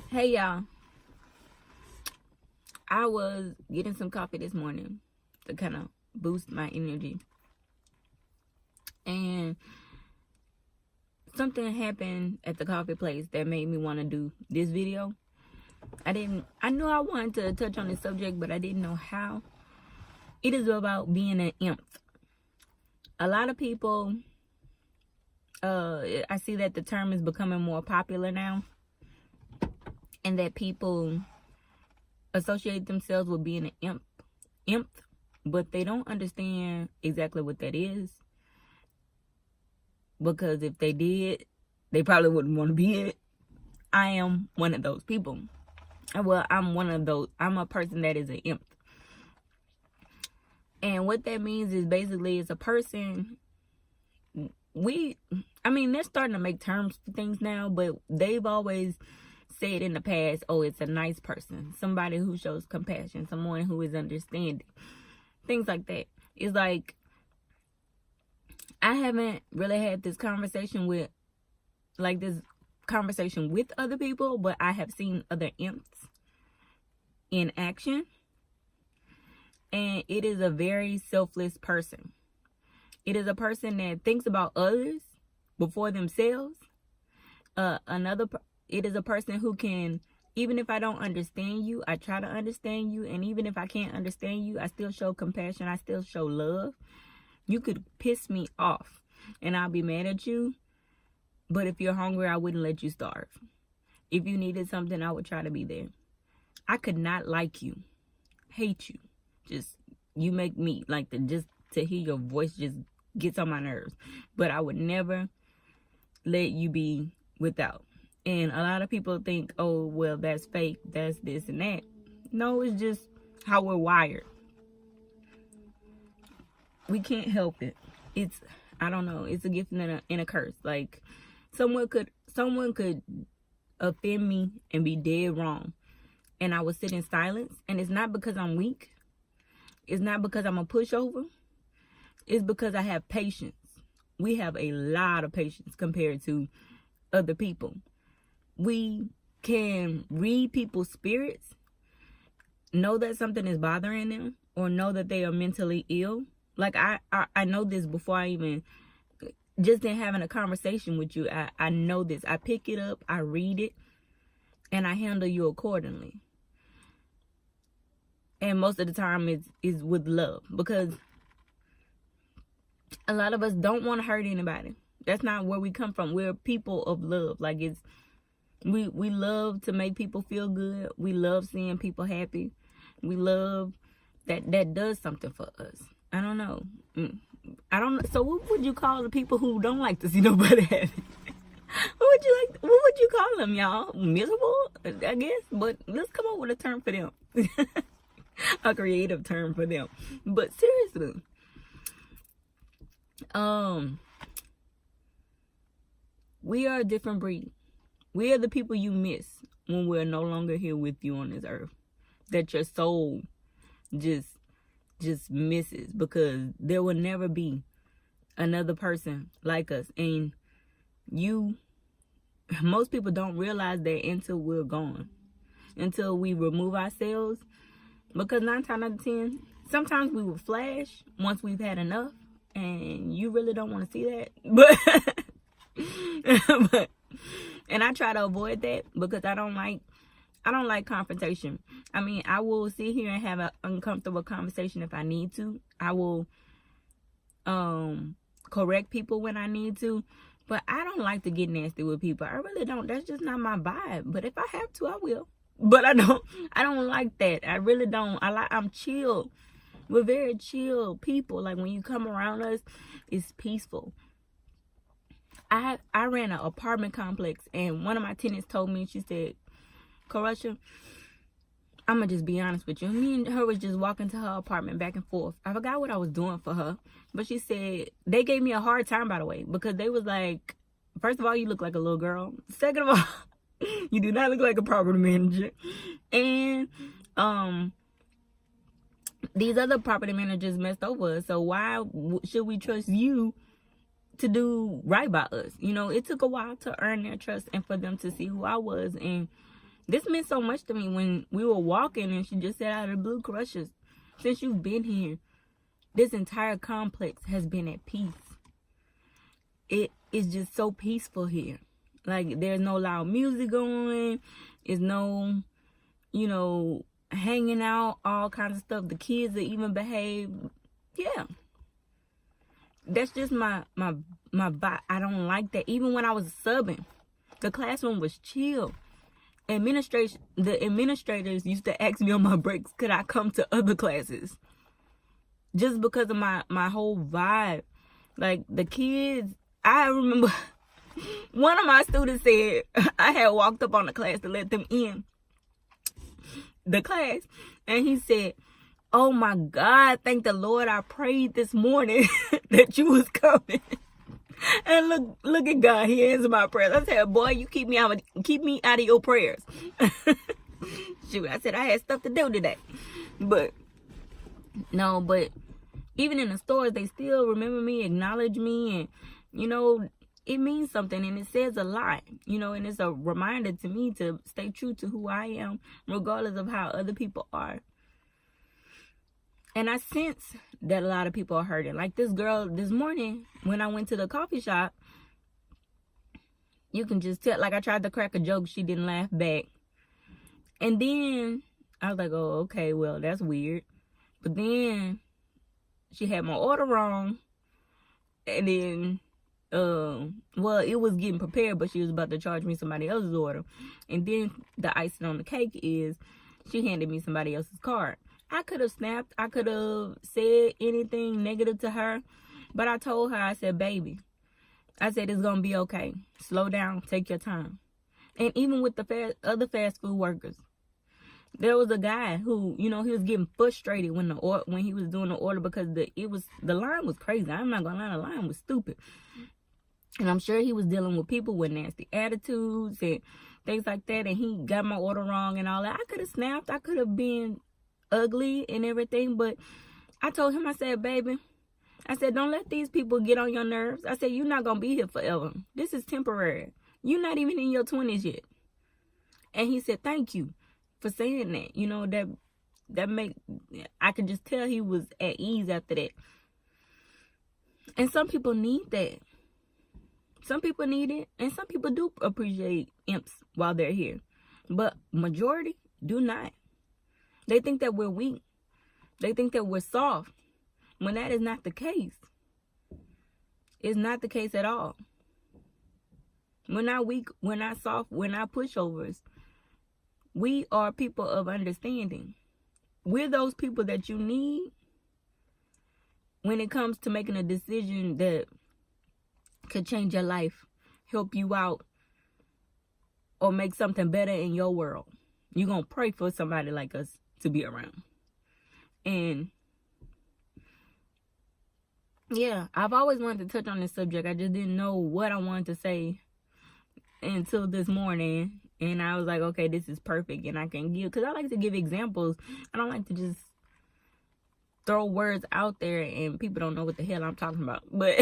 Hey y'all, I was getting some coffee this morning to kind of boost my energy, and something happened at the coffee place that made me want to do this video. I knew I wanted to touch on this subject, but I didn't know how. It is about being an empath. A lot of people, I see that the term is becoming more popular now, and that people associate themselves with being an empath, but they don't understand exactly what that is. Because if they did, they probably wouldn't want to be it. I am one of those people. Well, I'm a person that is an empath. And what that means is basically it's a person, they're starting to make terms for things now, but they've always said in the past, oh, it's a nice person, somebody who shows compassion, someone who is understanding, things like that. It's like, I haven't really had this conversation with other people, but I have seen other empaths in action. And it is a very selfless person. It is a person that thinks about others before themselves. It is a person who can, even if I don't understand you, I try to understand you. And even if I can't understand you, I still show compassion. I still show love. You could piss me off and I'll be mad at you. But if you're hungry, I wouldn't let you starve. If you needed something, I would try to be there. I could not like you, hate you. You make me just to hear your voice just gets on my nerves. But I would never let you be without. And a lot of people think, oh, well, that's fake. That's this and that. No, it's just how we're wired. We can't help it. I don't know. It's a gift and a curse. Like, someone could offend me and be dead wrong, and I would sit in silence. And it's not because I'm weak. It's not because I'm a pushover. It's because I have patience. We have a lot of patience compared to other people. We can read people's spirits, know that something is bothering them, or know that they are mentally ill. Like, I know this before I even just in having a conversation with you. I know this. I pick it up, I read it, and I handle you accordingly. And most of the time is with love, because a lot of us don't want to hurt anybody. That's not where we come from. We're people of love. Like, we love to make people feel good. We love seeing people happy. We love that does something for us. I don't know. So what would you call the people who don't like to see nobody happy? What would you call them, y'all? Miserable, I guess. But let's come up with a term for them. A creative term for them. But seriously, we are a different breed. We are the people you miss when we're no longer here with you on this earth. That your soul just misses, because there will never be another person like us. And most people don't realize that until we're gone, until we remove ourselves. Because 9 times out of 10, sometimes we will flash once we've had enough, and you really don't want to see that. But and I try to avoid that, because I don't like confrontation. I mean, I will sit here and have an uncomfortable conversation if I need to. I will correct people when I need to. But I don't like to get nasty with people. I really don't. That's just not my vibe. But if I have to, I will. But I don't like that. I really don't. I'm chill. We're very chill people. Like, when you come around us, it's peaceful. I ran an apartment complex, and one of my tenants told me, she said, Karusha, I'm going to just be honest with you. Me and her was just walking to her apartment back and forth. I forgot what I was doing for her. But she said, they gave me a hard time, by the way, because they was like, first of all, you look like a little girl. Second of all, you do not look like a property manager. And these other property managers messed over us. So why should we trust you to do right by us? You know, it took a while to earn their trust and for them to see who I was. And This meant so much to me when we were walking and she just said out of the blue, Crushes, since you've been here, this entire complex has been at peace. It is just so peaceful here. Like, there's no loud music going. There's no, you know, hanging out, all kinds of stuff. The kids that even behave. Yeah. That's just my vibe. I don't like that. Even when I was subbing, the classroom was chill. The administrators used to ask me on my breaks, could I come to other classes? Just because of my whole vibe. Like, the kids, I remember one of my students said, I had walked up on the class to let them in the class, and he said, oh my God, thank the Lord, I prayed this morning that you was coming. And look at God, he answered my prayers. I said, boy, you keep me out of your prayers. Shoot, I said I had stuff to do today. But no, but even in the stores, they still remember me, acknowledge me, and you know, it means something, and it says a lot, you know, and it's a reminder to me to stay true to who I am, regardless of how other people are. And I sense that a lot of people are hurting. Like this girl this morning, when I went to the coffee shop, you can just tell, like, I tried to crack a joke, she didn't laugh back. And then I was like, oh, okay, well, that's weird. But then she had my order wrong. And then, well, it was getting prepared, but she was about to charge me somebody else's order. And then the icing on the cake is she handed me somebody else's card. I could have snapped. I could have said anything negative to her. But I told her, I said, baby, I said, it's going to be okay. Slow down. Take your time. And even with the other fast food workers, there was a guy who, you know, he was getting frustrated when he was doing the order because the line was crazy. I'm not going to lie, the line was stupid. And I'm sure he was dealing with people with nasty attitudes and things like that. And he got my order wrong and all that. I could have snapped. I could have been ugly and everything, but I told him, I said, baby, I said, don't let these people get on your nerves. I said, you're not gonna be here forever. This is temporary. You're not even in your 20s yet. And he said, thank you for saying that. You know, I could just tell he was at ease after that. And some people need that. Some people need it, and some people do appreciate imps while they're here, but majority do not. They think that we're weak. They think that we're soft, when that is not the case. It's not the case at all. We're not weak. We're not soft. We're not pushovers. We are people of understanding. We're those people that you need when it comes to making a decision that could change your life, help you out, or make something better in your world. You're going to pray for somebody like us to be around. And yeah, I've always wanted to touch on this subject. I just didn't know what I wanted to say until this morning. And I was like, okay, this is perfect. And I can give, because I like to give examples. I don't like to just throw words out there and people don't know what the hell I'm talking about. But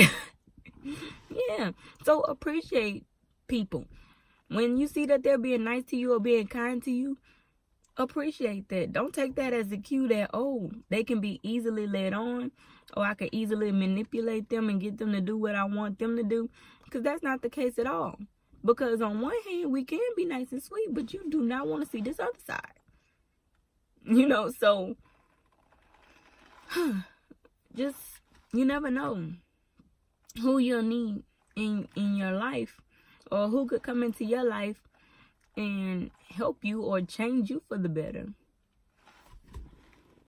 yeah, so appreciate people. When you see that they're being nice to you or being kind to you, appreciate that. Don't take that as a cue that, oh, they can be easily led on, or I can easily manipulate them and get them to do what I want them to do, because that's not the case at all. Because on one hand, we can be nice and sweet, but you do not want to see this other side. You know, so just, you never know who you'll need in your life, or who could come into your life and help you or change you for the better.